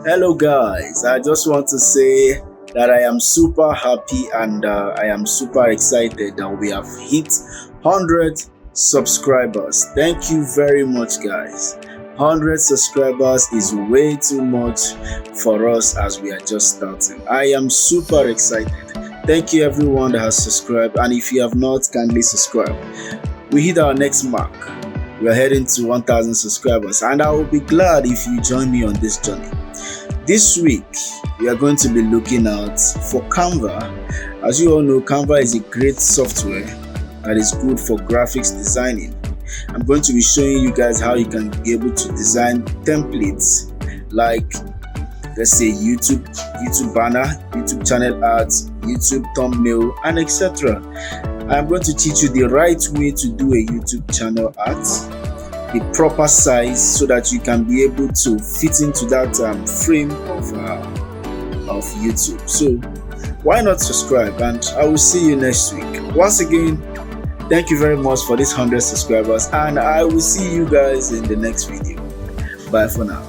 Hello, guys. I just want to say that I am super happy and I am super excited that we have hit 100 subscribers. Thank you very much, guys. 100 subscribers is way too much for us as we are just starting. I am super excited. Thank you, everyone that has subscribed, and if you have not, kindly subscribe. We hit our next mark. We are heading to 1,000 subscribers, and I will be glad if you join me on this journey. This week, we are going to be looking out for Canva. As you all know, Canva is a great software that is good for graphics designing. I'm going to be showing you guys how you can be able to design templates like, let's say, YouTube banner, YouTube channel ads, YouTube thumbnail, and etc. I'm going to teach you the right way to do a YouTube channel art, the proper size, so that you can be able to fit into that frame of YouTube. So why not subscribe, and I will see you next week. Once again, thank you very much for this 100 subscribers, and I will see you guys in the next video. Bye for now.